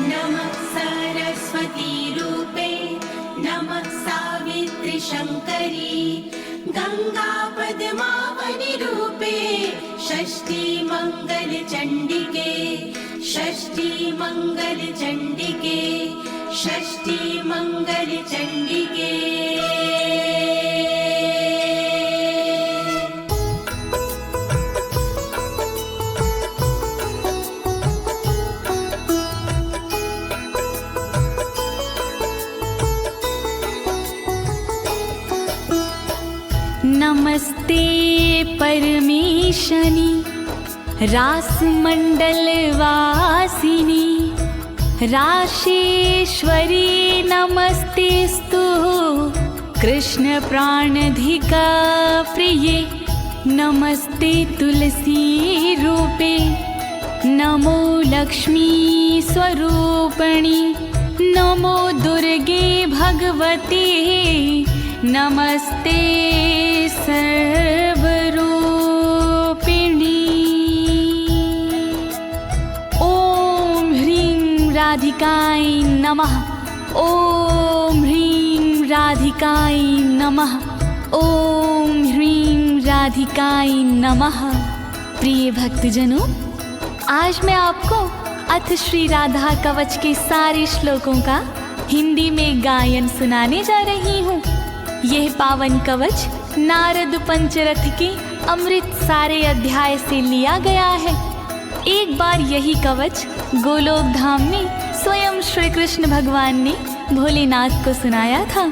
नमः सरस्वती रूपे नमः सावित्री शंकरी गंगा पद्मावनी रूपे षष्ठी मंगल चंडिके षष्ठी मंगल चंडिके षष्ठी मंगल चंडिके। नमस्ते परमेशनी रासमंडल वासिनी राशेश्वरी नमस्तेस्तु कृष्ण प्राणधिका प्रिये नमस्ते तुलसी रूपे नमो लक्ष्मी स्वरूपिणी नमो दुर्गे भगवते नमस्ते सर्वरूपिणी। ओम ह्रीं राधिकाय नमः ओम ह्रीं राधिकाय नमः ओम ह्रीं राधिकाय नमः। प्रिय भक्तजनों, आज मैं आपको अथ श्री राधा कवच के सारे श्लोकों का हिंदी में गायन सुनाने जा रही हूँ। यह पावन कवच नारद पंचरथ के अमृत सारे अध्याय से लिया गया है। एक बार यही कवच गोलोक धाम में स्वयं श्री कृष्ण भगवान ने भोलेनाथ को सुनाया था।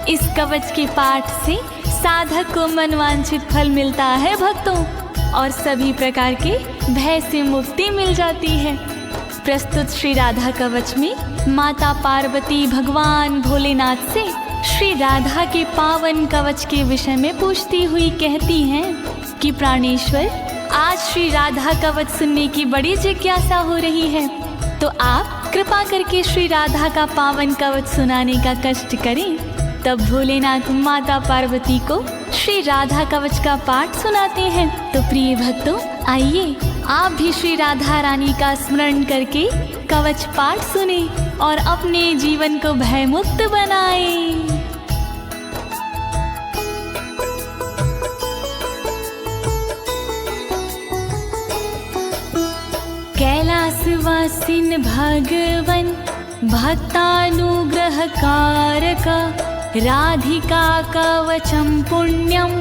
इस कवच के पाठ से साधक को मनवांछित फल मिलता है भक्तों, और सभी प्रकार के भय से मुक्ति मिल जाती है। प्रस्तुत श्री राधा कवच में माता पार्वती भगवान भोलेनाथ से श्री राधा के पावन कवच के विषय में पूछती हुई कहती हैं कि प्राणेश्वर, आज श्री राधा कवच सुनने की बड़ी जिज्ञासा हो रही है, तो आप कृपा करके श्री राधा का पावन कवच सुनाने का कष्ट करें। तब भोलेनाथ माता पार्वती को श्री राधा कवच का पाठ सुनाते हैं। तो प्रिय भक्तों, आइए आप भी श्री राधा रानी का स्मरण करके कवच पाठ सुने और अपने जीवन को भयमुक्त बनाएं। कैलासवासिन भगवन भक्तानुग्रह कारक राधिका कवचम पुण्यम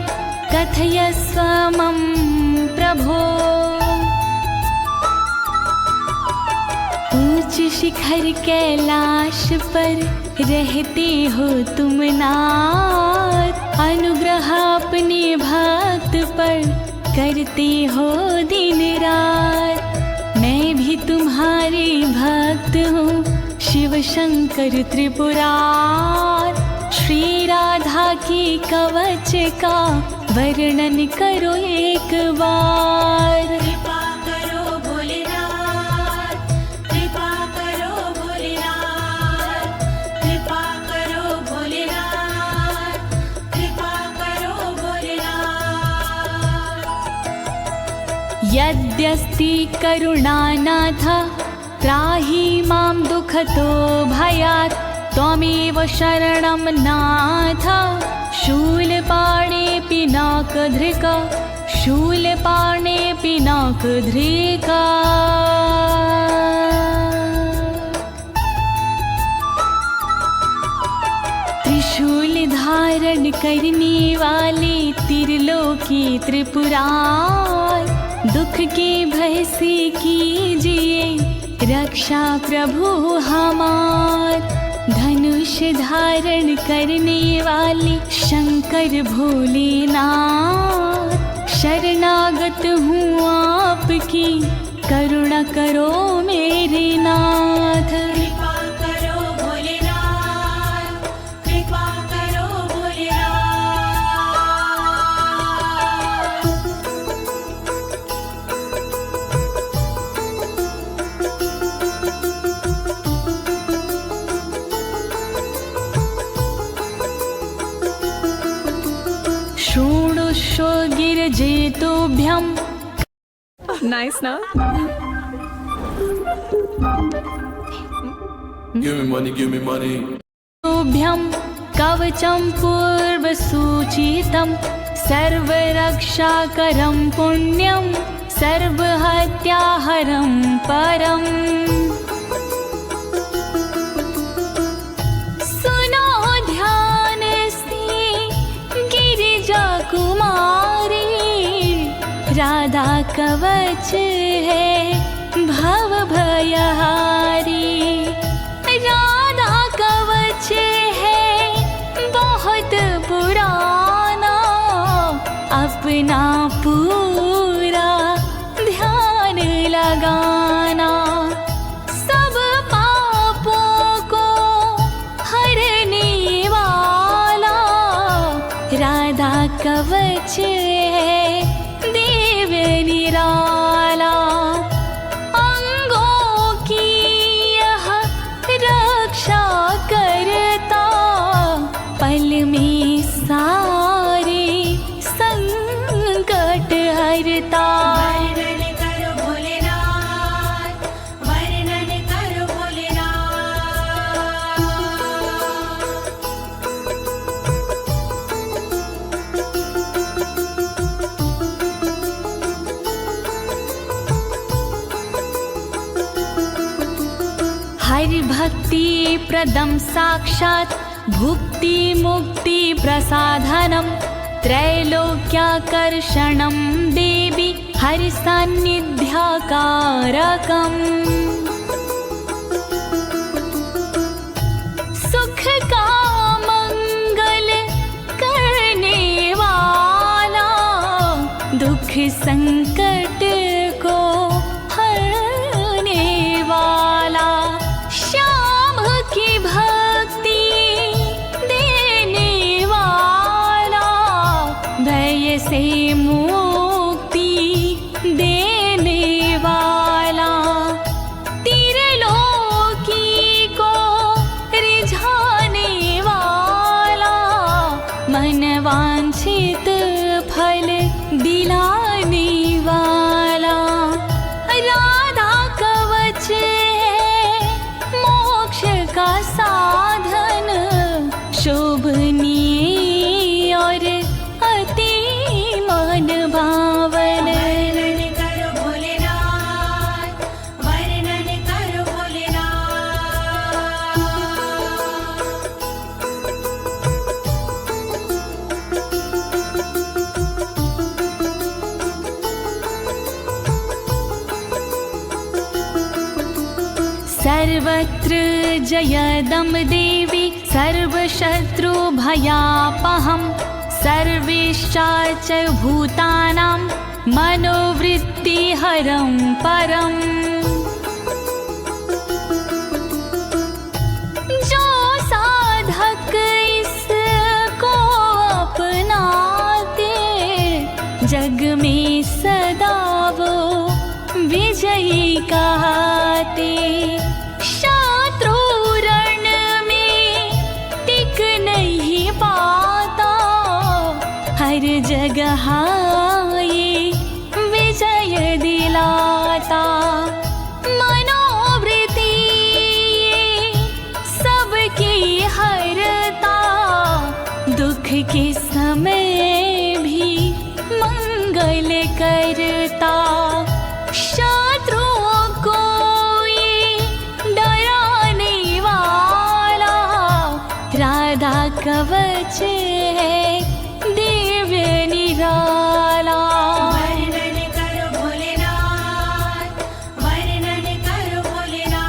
कथयस्व मम प्रभो। ऊंच शिखर कैलाश पर रहते हो तुम नाथ, अनुग्रह अपने भक्त पर करते हो दिन रात। मैं भी तुम्हारे भक्त हूँ शिव शंकर त्रिपुरार, श्री राधा की कवच का वर्णन करो एक बार। कृपा करो भोलेनाथ, कृपा करो भोलेनाथ, कृपा करो भोलेनाथ, कृपा करो भोलेनाथ। यद्यस्ति करुणानाथ त्राहि मां दुःखतो भयात्, त्वमेव शरणं नाथ शूलपाणे पिनाकधृका शूलपाणे पिनाकधृका। त्रिशूल धारण करने वाले त्रिलोकी त्रिपुरार, दुख के भय से कीजिए रक्षा प्रभु हमार। धनुष धारण करने वाले शंकर भोलेनाथ, शरणागत हूँ आपकी करुणा करो मेरे नाथ। कृपा करो भोलेनाथ, कृपा करो भोलेनाथ। शृणुष्व गिरजेतोभ्यं। Nice, ना? Give me money, give me money. तुभ्यं कवचं पूर्वसूचितं सर्वरक्षाकरं पुण्यं सर्वहत्याहरं परम् सुनो ध्यान से गिरिजा कुमारी राधा कवच है भव भयहारी राधा कवच है बहुत पुराना अपना पूरा ध्यान लगाना सब पापों को हरने वाला राधा कवच है देव निराला अंगों की यह रक्षा करता पल में सारे संकट हरता वर्णन करो भोलेनाथ, वर्णन करो भोलेनाथ। हरि भक्ति प्रदम साक्षात् भुक्ति मुक्ति प्रसाधनं त्रैलोक्याकर्षणं देवी हरि सान्निध्याकारकम् सुख का मंगल करने वाला दुख संकट को हरने वाला श्याम की भक्ति देने वाला भय से मुक्ति देने वाला त्रिलोकी को रिझाने वाला मन वांछित फल दिलाने वाला राधा कवच है मोक्ष का साधन शोभनीय और अति मन भावन वर्णन करो भोलेनाथ, वर्णन करो सर्वत्र जयदं देवी सर्वशत्रुभयापहं सर्वेश्चाच भूतानां मनोवृत्तिहरं परम् जो साधक इसको अपनाते जग में सदा वो विजयी कहते शत्रु रण में टिक नहीं पाता हर जगह ये विजय दिलाता मनोवृत्ति सबकी हरता दुख के समय भी मंगल करता शत्रुओं को ये डराने वाला राधा कवच है दिव्य निराला वर्णन करो भोलेनाथ, वर्णन करो भोलेनाथ।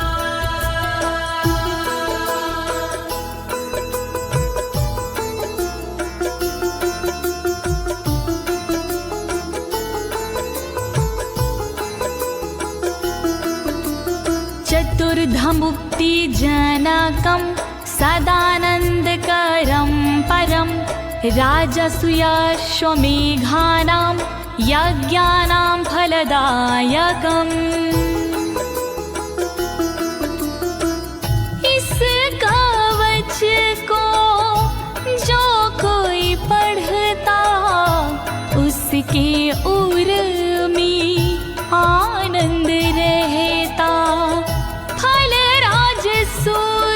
चतुर्धमुक्ति जनकं सदानन्दकरं परं राजसूयाश्वमेघानां यज्ञानां फलदायकम् इस कवच को जो कोई पढ़ता उसके उर में आनंद रहता फल राजसूय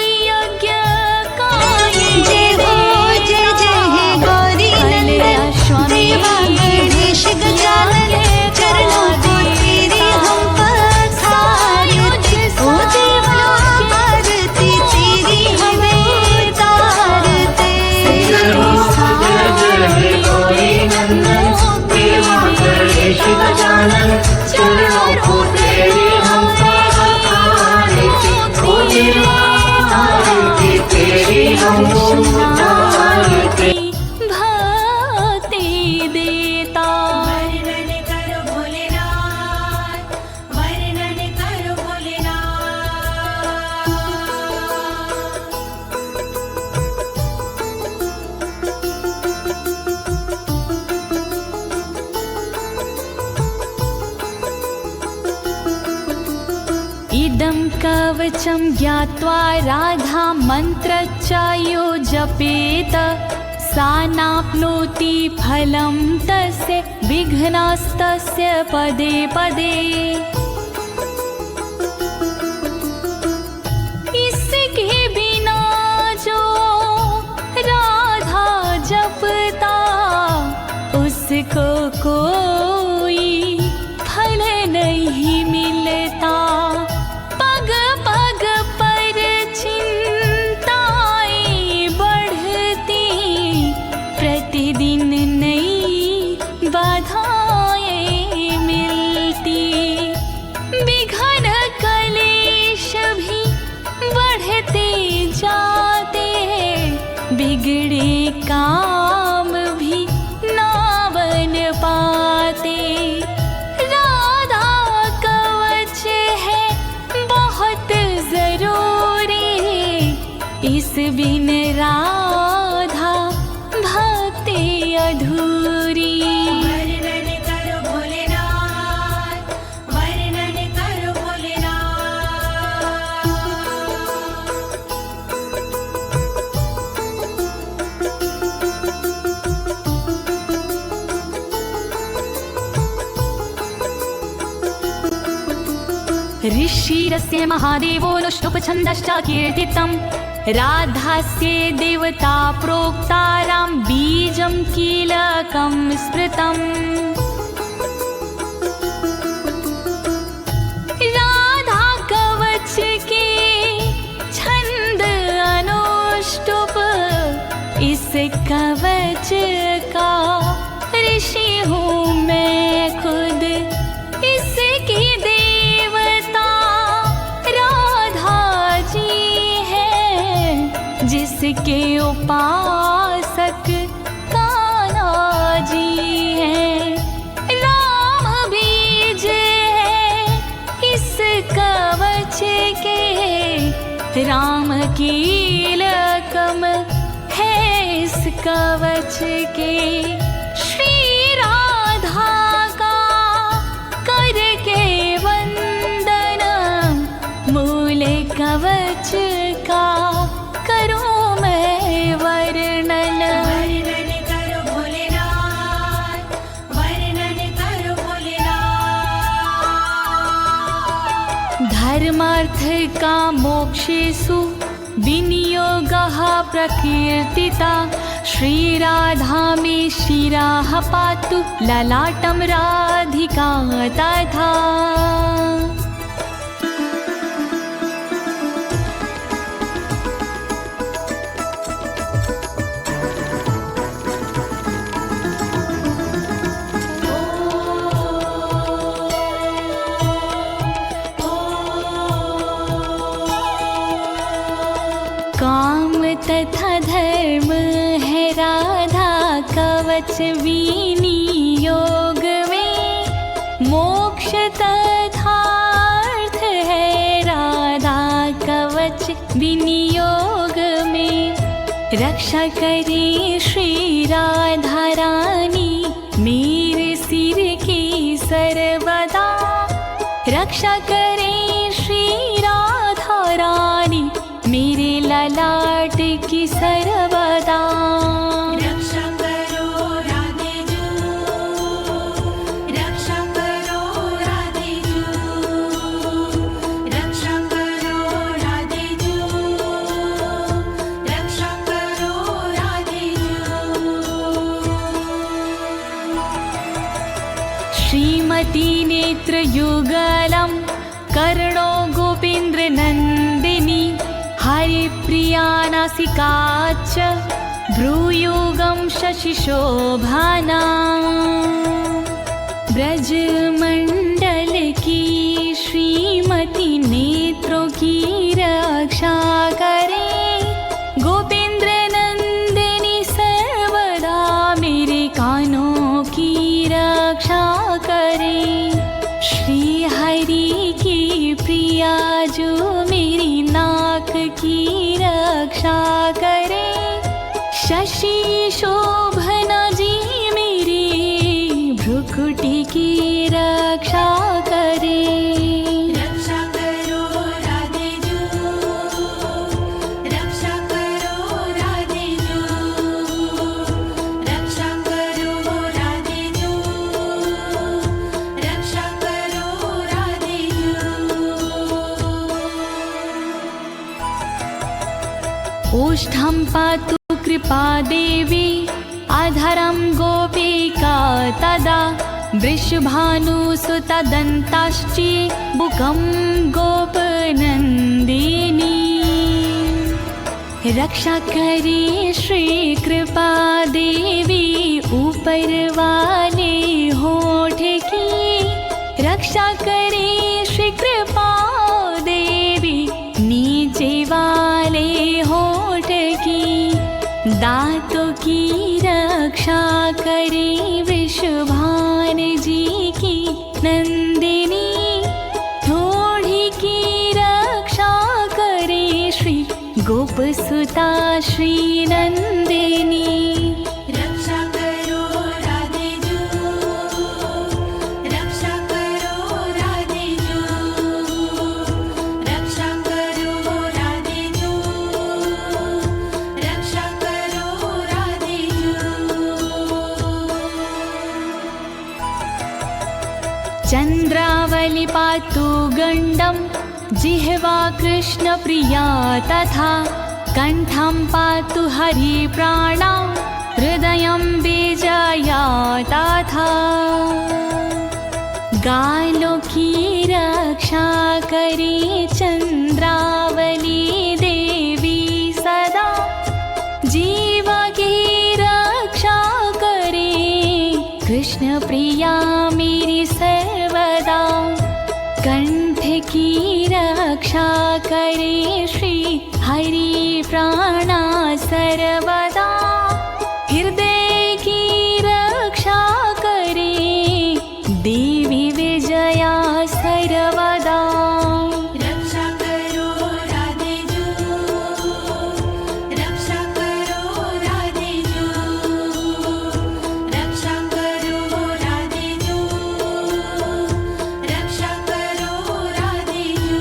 इदं कवचं ज्ञात्वा राधा मन्त्रच्चायो जपेत सा नाप्नोति फलं तस्य विघ्नास्तस्य पदे पदे। इसके बिना जो राधा जपता उसको कोई फल नहीं मिलता। पग पग पर चिंताएं बढ़ती, प्रतिदिन नई बाधाएं मिलती। विघ्न कलेश भी बढ़ते जाते, बिगड़े काम भी ना बन पाते। राधा कवच है बहुत जरूरी, इस बिन राधा भक्ति अधूरी। वर्णन करो भोलेनाथ, वर्णन करो भोलेनाथ। ऋषिरस्य महादेवोऽनुष्टुप्छन्दश्च कीर्तितं राधास्य देवता प्रोक्तारां बीजं कीलकं स्मृतम्। राधा कवच के छंद अनुष्टुप, इस कवच का ऋषि हूँ मैं खुद। इसकी देवता राधा जी है, जिसके उपासक कान्हा जी हैं। राम बीज है इस कवच के, राम कीलकम है इस कवच के। श्री राधा का करके वंदन, मूल कवच का करूं मैं वर्णन। वर्णन करो भोलेनाथ, वर्णन करो भोलेनाथ। धर्मार्थ का मोक्षेषु विनियोगः प्रकीर्तिता। श्रीराधा मे शिराः पातु ललाटं राधिका तथा। काम तथा धर्म है राधा कवच विनियोग में, मोक्ष तथा अर्थ है राधा कवच विनियोग में। रक्षा करे श्री राधा रानी मेरे सिर की सर्वदा। रक्षा करे श्री राधा रानी मेरे ललाट की सर्वदा। रक्षा करो राधे जू, रक्षा करो राधे जू, रक्षा करो राधे जू, रक्षा करो राधे जू। श्रीमती नेत्र युगलम कर्णो गोपेन्द्र नंदिनी, हरिप्रिया नासिका च भ्रूयुगं शशिशोभना। ब्रजमंडल की श्रीमती नेत्रों की रक्षा करे, गोपेन्द्र नंदिनी सर्वदा मेरे कानों की रक्षा करे। श्री हरि की प्रिया जो मेरी नाक की रक्षा करे, शशि शोभना जी मेरी भ्रुकुटी की रक्षा करे। रक्षा करो ओष्ठं पातु कृपा देवी अधरं गोपिका तदा वृषभानुसुतदन्ताश्ची बुकं गोपनन्दिनी रक्षा करे श्री कृपा देवी ऊपर वाले होठ की रक्षा करे श्री कृपा देवी नीचे वाले होठ की दांतों की रक्षा करे वृषभान जी की नंदिनी थोड़ी की रक्षा करे श्री गोपसुता श्री नंदिनी रक्षा करो राधे जू रक्षा करो राधे जू रक्षा करो राधे जू रक्षा करो राधे जू चंद्रावली पातु गंडम जिह्वा कृष्ण प्रिया तथा कंठं पातु हरि प्राणा हृदयं विजया तथा गालों की रक्षा करे चंद्रावली देवी सदा जीवा की रक्षा करे कृष्ण प्रिया मेरी सर्वदा कंठ की रक्षा करे श्री हरि प्राणा सर्वदा हृदय की रक्षा करे देवी विजया सर्वदा रक्षा करो राधे जू रक्षा करो राधे जू रक्षा करो राधे जू रक्षा करो राधे जू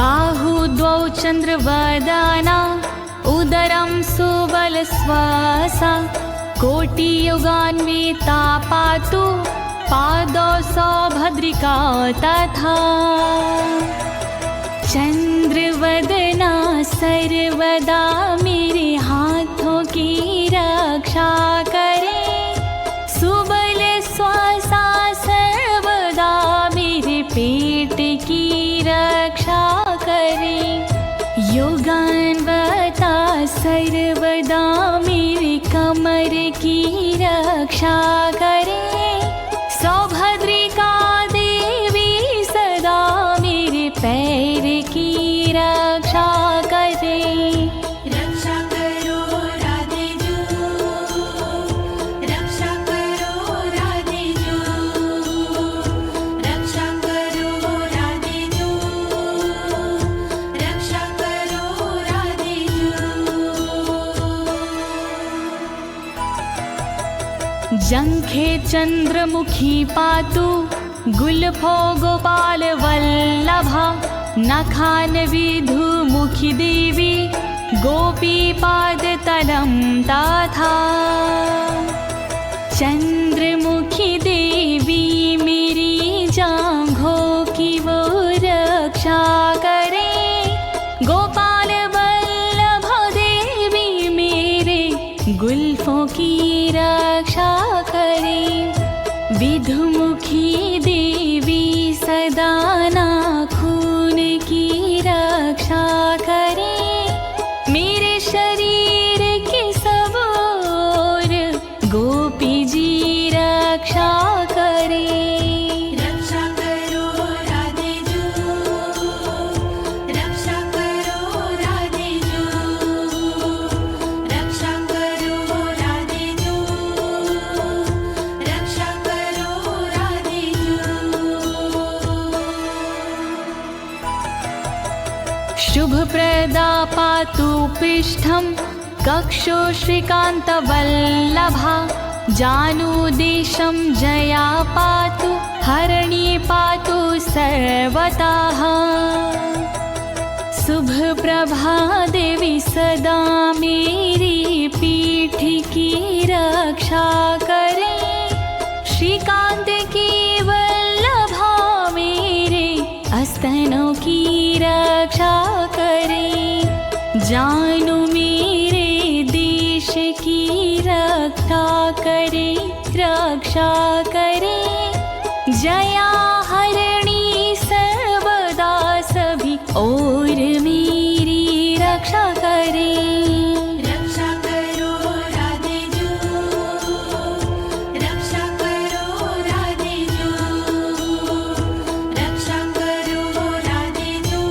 बाहुद्वौ चन्द्रवदना उदरं सुबलश्वासा कोटियुगान्विता पातु पादौ सौभद्रिका तथा चंद्रवदना सर्वदा मेरे हाथों की रक्षा करे सुबल श्वासा सर्वदा मेरे पेट की रक्षा करे योगान्वता सर्वदा मेरे कमर की रक्षा करे सौभद्रिका देवी सदा मेरे पैर की रक्षा करे रक्षा करो राधे जू रक्षा करो राधे जू रक्षा करो राधे जू रक्षा करो राधे जू जंघे चंद्रमुखी पातु गुल्फो गोपाल वल्लभा नखान विधुमुखी देवी गोपी पादतलं तथा चंद्रमुखी देवी मेरी जांघों की वो रक्षा करे गोपाल वल्लभ देवी मेरे गुल्फों की रक्षा करे विधुमुखी देवी सदा नाखून की रक्षा करे मेरे शरीर के सब ओर गोपी जी रक्षा करे रक्षा करो राधे जू रक्षा करो राधे जू रक्षा करो राधे जू रक्षा करो राधे जू शुभप्रदा पातु पृष्ठं कक्षो श्रीकान्तवल्लभा जानुदेशं जया पातु हरिणी पातु सर्वतः शुभ प्रभा देवी सदा मेरी पीठ की रक्षा करे श्रीकांत की वल्लभा मेरे स्तनों की जानो मेरे देश की रक्षा करे, रक्षा करे। जया हरणी सर्वदा सभी और मेरी रक्षा करे। रक्षा करो राधे जो, रक्षा करो राधे जो, रक्षा करो राधे जो,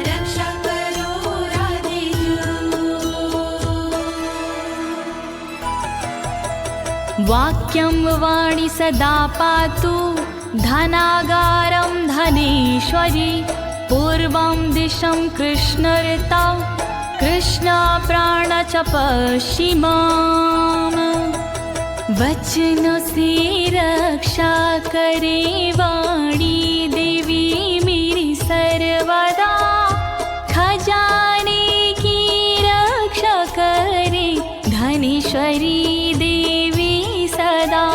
रक्षा करो राधे जो। वाक्यं वाणी सदा पातु धनागारं धनेश्वरी। पूर्वं दिशं कृष्णऋता कृष्ण च पश्चिमाम्। वचन से रक्षा करे वाणी देवी मेरी सर्वदा। खजाने की रक्षा करे धनेश्वरी देवी सदा।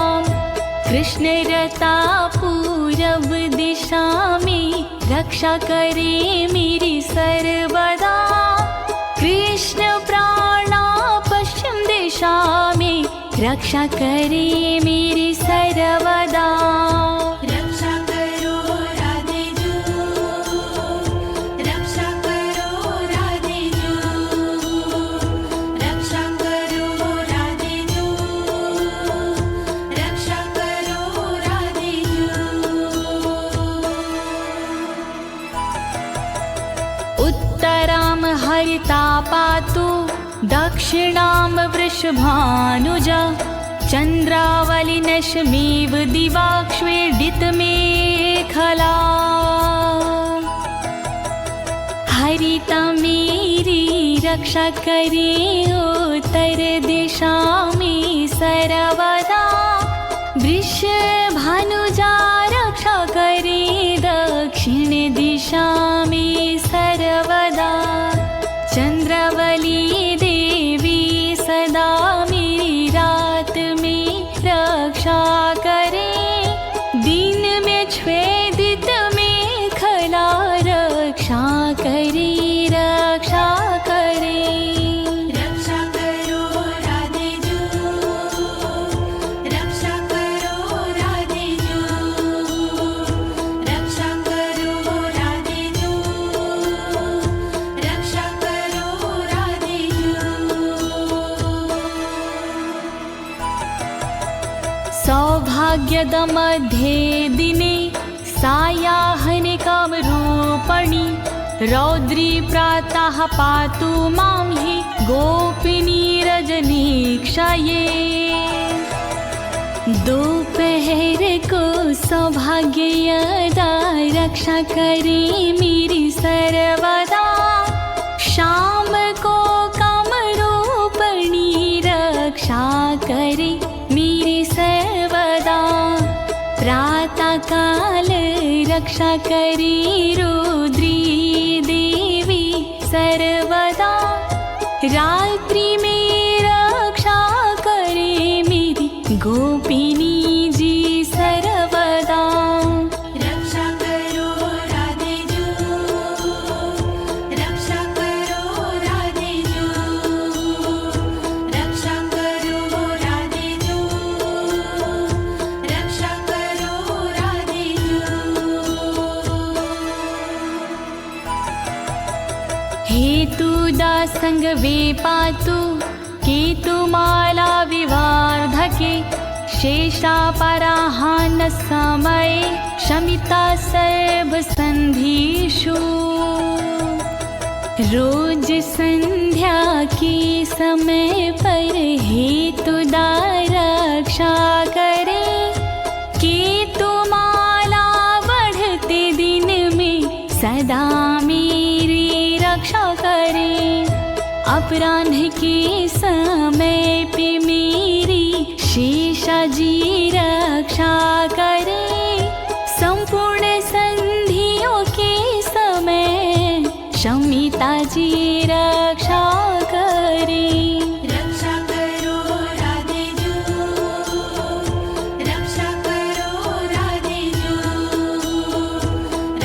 कृष्णरता पूरब दिशा में रक्षा करे मेरी सर्वदा। कृष्ण प्राणा पश्चिम दिशा में रक्षा करे मेरी सर्वदा। रक्षा करो राधे जो, रक्षा करो राधे जो, रक्षा करो राधे जो, रक्षा करो राधे जो। उत्तरां हरिता पातु दक्षिणां वृषभानुजा। चन्द्रावलिनशमेव दिवाक्ष्वेडितमेखला। हरिता मेरी रक्षा करे उत्तर दिशा में सर्वदा। वृषभानुजा रक्षा करे दक्षिण दिशा में सर्वदा। चंद्रावली देवी सदा मेरी रात में रक्षा करे। दिन में छेदित में खला रक्षा करे, रक्षा करे। रक्षा करो राधे जो, रक्षा करो राधे जो, रक्षा करो राधे जो, रक्षा करो राधे जो। सौभाग्यद मध्ये दिने सायाह्निकरूपणि। रौद्री प्रातः पातु मां हि गोपिनी रजनीक्षये। दोपहर को सौभाग्यदा रक्षा करे मेरी सर्वदा। शाम को कामरूपिणी रक्षा करे मेरी सर्वदा। प्रातः काल रक्षा करे रुद्री देवी सर्वदा। रात्रि में रक्षा करे मेरी गोपिनी जी सर्वदा। रक्षा करो राधे जो, रक्षा करो राधे जो, रक्षा करो राधे जो, रक्षा करो राधे जो। हेतुदासंग वे पातु केतुमाला विवार्धके। शेषापराह्न समये शमिता सर्वसन्धिषु। रोज संध्या के समय पर हेतुदा रक्षा करे। केतुमाला बढ़ते दिन में सदा मेरी रक्षा करे। अपराह्न के समय पे मेरी शेषाजी रक्षा करे। संपूर्ण संधियों के समय शमिता जी रक्षा करे। रक्षा करो राधे जो, रक्षा करो राधे जो,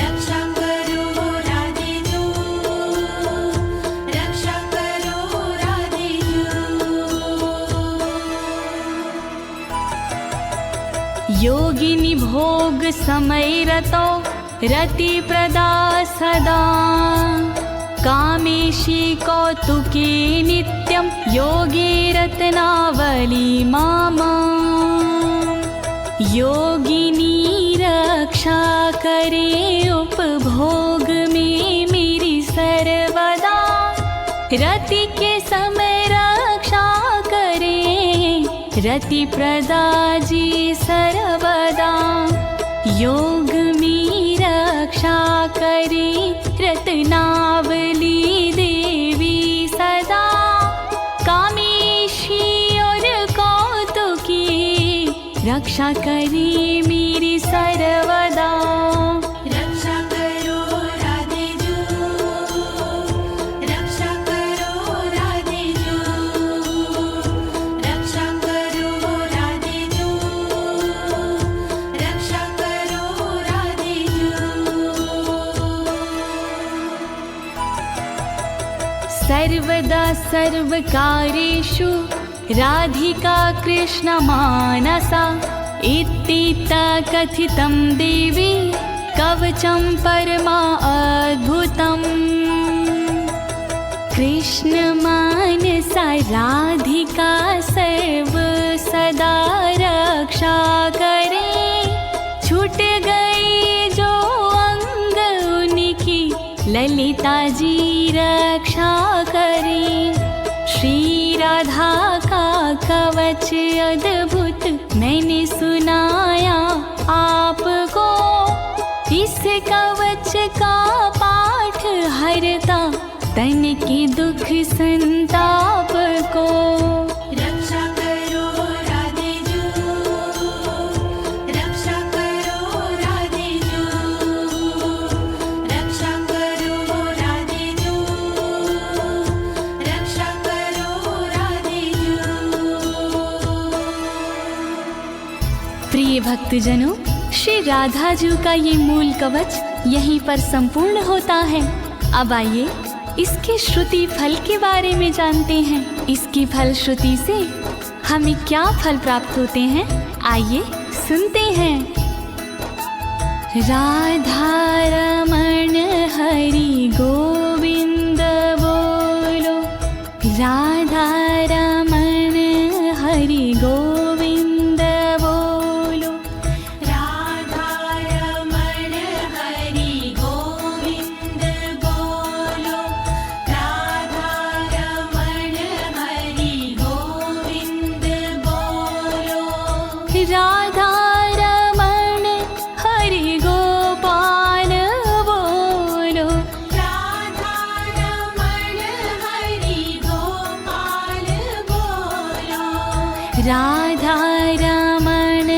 रक्षा करो राधे जो, योगिनी भोग समय रतो रति प्रदा सदा कामेशी कौतुके नित्यं योगे रत्नावली मामा योगिनी रक्षा करे उपभोग में मेरी सर्वदा रति के समय रक्षा करे रति प्रदा जी सर्वदा योग में रक्षा करे रत्नावली देवी सदा कामेशी और कौतुकी रक्षा करे मेरी सर्वदा रक्षा करो राधे जो रक्षा करो राधे जो रक्षा करो राधे जो रक्षा करो राधे जो सर्वदा सर्वकारेषु राधिका कृष्ण मानसा इत्थिता कथितं देवी कवचं परमा अद्भुतम् कृष्ण मानसा राधिका सर्व सदा रक्षा करे छूट गई जो अंग उनकी ललिता जी रक्षा करे श्री राधा का कवच अद्भुत मैंने सुनाया आपको इस कवच का पाठ हरता तन के दुख संताप को रक्षा करो राधे जो रक्षा करो राधे जो रक्षा करो राधे जो रक्षा करो राधे जो प्रिय भक्तजनों, श्री राधा जी का ये मूल कवच यहीं पर संपूर्ण होता है। अब आइए इसके श्रुति फल के बारे में जानते हैं। इसकी फल श्रुति से हमें क्या फल प्राप्त होते हैं, आइए सुनते हैं। राधा रमण हरि गोविंद बोलो राधा रमण हरि गोविंद बोलो राधा रमण हरि गोविंद बोलो राधा रमण हरि गोविंद बोलो राधा रमण हरि गोपाल बोलो राधा रमण हरि गोपाल बोलो राधा रमण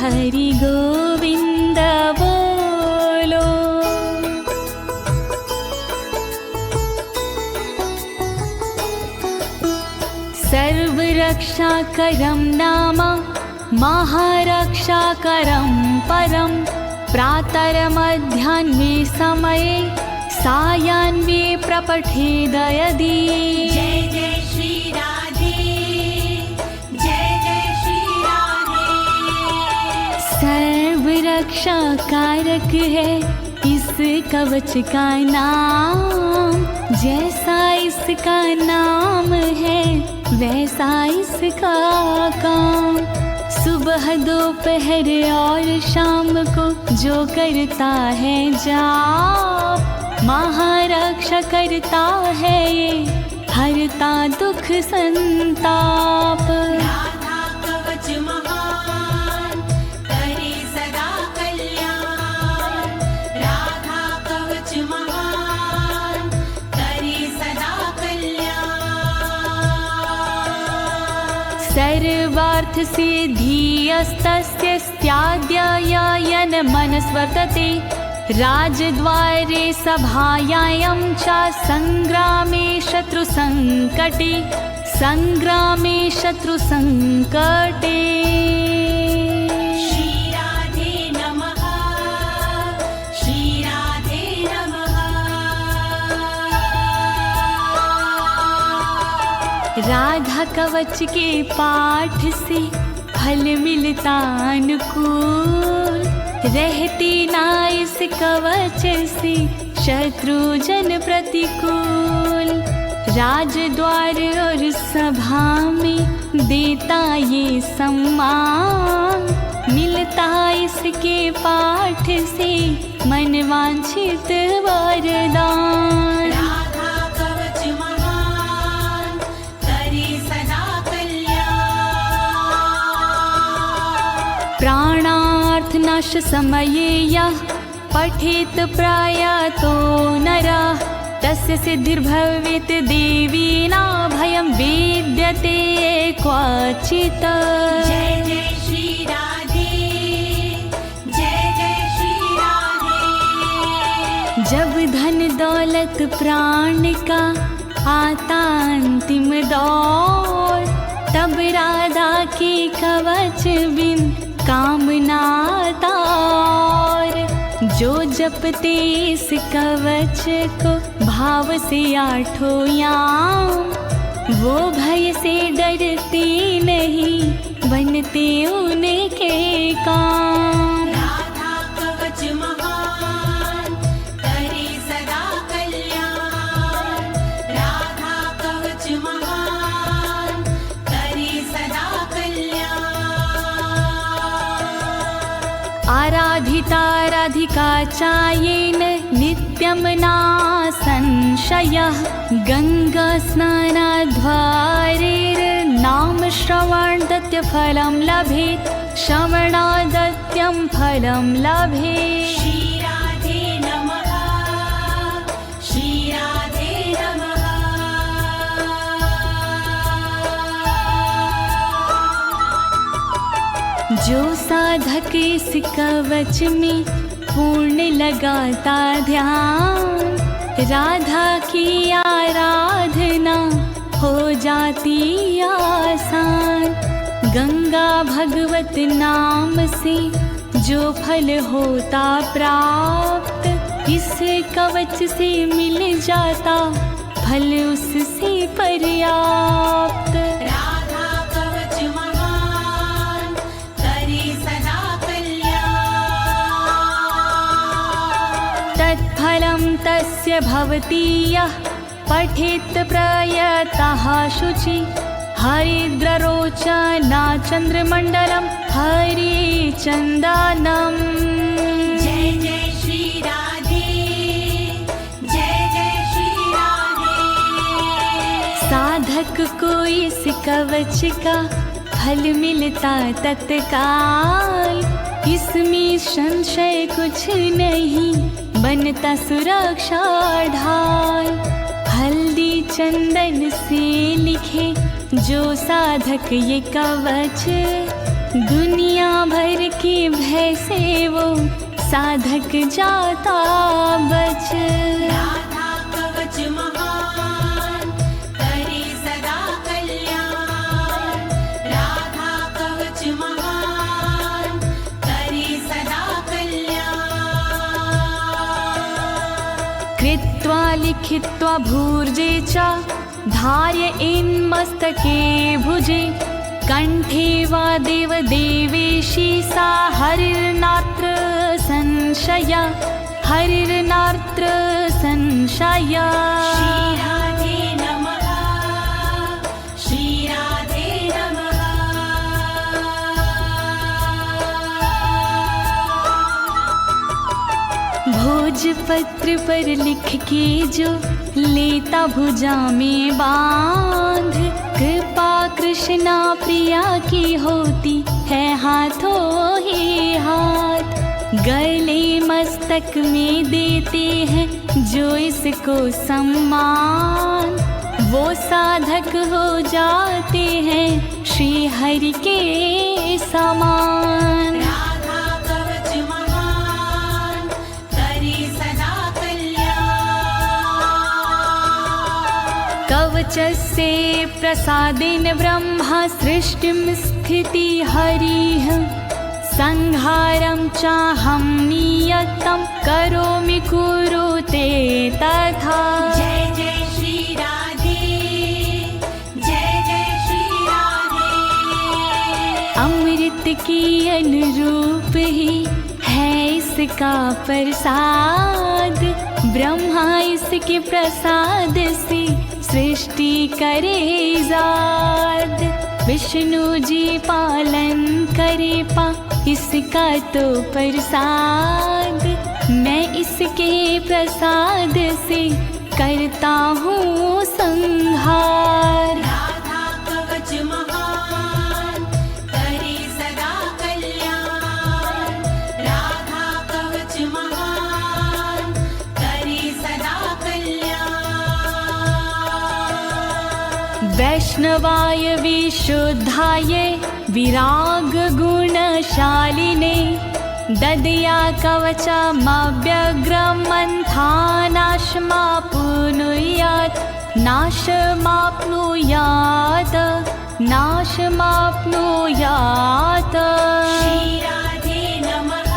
हरि गोविंद बोलो। सर्वरक्षाकरं नाम महारक्षाकरं परं प्रातरमध्याह्ने समये सायाह्ने प्रपठेद यदि जय जय श्री राधे जय जय श्री राधे सर्वरक्षा कारक है इस कवच का नाम जैसा इसका नाम है वैसा इसका काम सुबह दोपहर और शाम को जो करता है जाप महारक्षा करता है ये हरता दुख संताप राधा कवच महान करे सदा कल्याण राधा कवच महान करे सदा कल्याण सर्वार्थ सिद्धिस्तस्य स्याद्ययन मनस्वर्तते राजद्वारे सभायां च संग्रामे शत्रुसंकटे श्री राधे नमः श्री राधे नमः राधा कवच के पाठ से फल मिलता अनुकूल। रहते ना इस कवच से शत्रु जन प्रतिकूल। राजद्वार और सभा में देता ये सम्मान। मिलता इसके पाठ से मन वांछित वरदान। राधा कवच महान करे सदा कल्याण। प्राणार्थ नाश समये यः पठेत प्रयातो नरः। तस्य सिद्धिर्भवेत् देवीना भयं विद्यते क्वचित्। जय जय श्री राधे, जय जय श्री राधे। जब धन दौलत प्राण का आता अंतिम दौर, तब राधा के कवच बिन कामना तार। जो जपते इस कवच को भाव से आठों याम, वो भय से डरते नहीं, बनते उनके काम। राधा कवच महान करे सदा कल्याण। राधा कवच महान करे सदा कल्याण। आराधिता राधिका चायेन नित्यं ना संशयः। गंगा स्नानाद्वारेर्नाम श्रवणादत्य फलं लभेत्। श्रवणादत्यं फलं लभेत्। श्री राधे नमः, श्री राधे नमः। जो साधक इस कवच में पूर्ण लगाता ध्यान, राधा की आराधना हो जाती आसान। गंगा भगवत नाम से जो फल होता प्राप्त, इस कवच से मिल जाता फल उससे पर्याप्त। राधा कवच महान करे सदा कल्याण। तत्फलं तस्य भवति यः पठेत् प्रयतः शुचि। हरिद्ररोचना चन्द्रमण्डलं हरिचन्दनम्। जय जय श्री राधे, जय जय श्री राधे। साधक को इस कवच का फल मिलता तत्काल। इसमें संशय कुछ नहीं, बनता सुरक्षा ढाल। हल्दी चंदन से लिखे जो साधक ये कवच, दुनिया भर के भय से वो साधक जाता बच। राधा कवच महान करे सदा कल्याण। राधा कवच महान करे सदा कल्याण। कृत्वा लिखित्वा भूर्जे च धार्य इन्मस्तके भुजे। कंठे वा देवदेवेशी सा हरिर्नात्र संशय। हरिर्नात्र संशय। श्री राधे नमः, श्री राधे नमः। भोजपत्र पर लिख के जो लेता भुजा में बांध, कृपा कृष्णा प्रिया की होती है हाथों ही हाथ। गले मस्तक में देते हैं जो इसको सम्मान, वो साधक हो जाते हैं श्री हरि के समान। राधा कवच महान करे सदा कल्याण। कवचस्य प्रसादेन ब्रह्मा सृष्टिं स्थिति हरिः। संहारं चाहं नियतं करोमि कुरुते तथा। जय जय श्री राधे, जय जय श्री राधे। अमृत के अनुरूप ही है इसका प्रसाद। ब्रह्मा इसके प्रसाद से सृष्टि करे जाद। विष्णु जी पालन करे पा इसका तो प्रसाद। मैं इसके प्रसाद से करता हूँ संहार। राधा कवच महान करे सदा कल्याण। राधा कवच महान करे सदा कल्याण। वैष्णवाय विशुद्धाय विराग गुणशालिने ददया कवचमव्यग्रमन्थानाशमाप्नुयात् नाशमाप्नुयात् नाशमाप्नुयात्। श्री राधे नमः।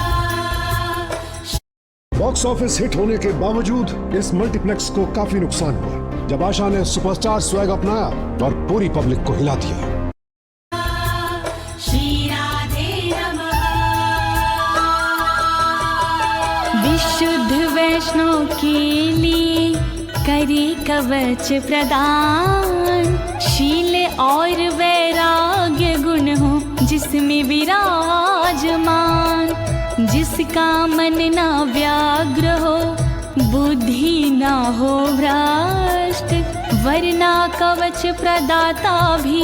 बॉक्स ऑफिस हिट होने के बावजूद इस मल्टीप्लेक्स को काफी नुकसान हुआ जब आशा ने सुपरस्टार स्वैग अपनाया और पूरी पब्लिक को हिला दिया। श्री राधे नमः। विशुद्ध वैष्णव के लिए करे कवच प्रदान। शील और वैराग्य गुण हो जिसमें विराजमान। जिसका मन ना व्याग्र हो बुद्धि ना हो भ्रष्ट, वरना कवच प्रदाता भी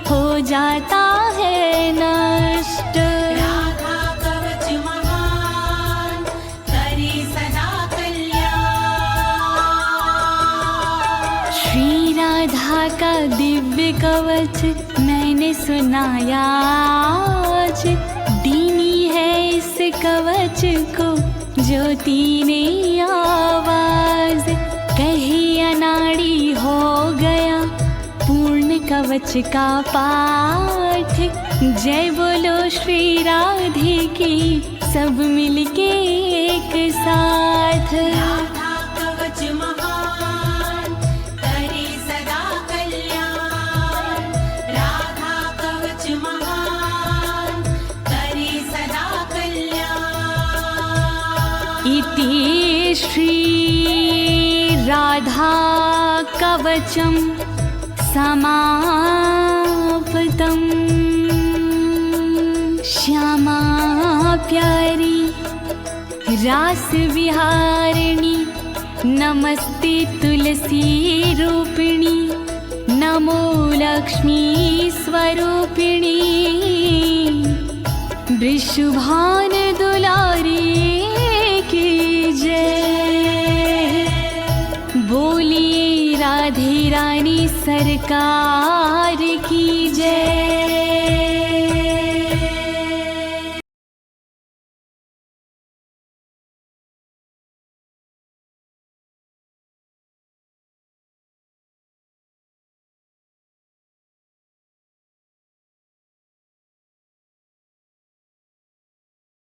हो जाता है नष्ट। राधा कवच महान करे सदा कल्याण। श्री राधा का दिव्य कवच मैंने सुनाया आज। दीनी है इस कवच को ज्योति ने आवाज। कहे अनाड़ी हो गया पूर्ण कवच का पाठ। जय बोलो श्री राधे की सब मिलके एक साथ। राधा कवच महान करे सदा कल्याण। राधा कवच महान करे सदा कल्याण। इति श्री राधा कवचम समाप्तम्। श्यामा प्यारी रास विहारिणी नमस्ते तुलसी रूपिणी। नमो लक्ष्मी स्वरूपिणी। वृषभान दुलारी की जय। बोलिए राधे रानी सरकार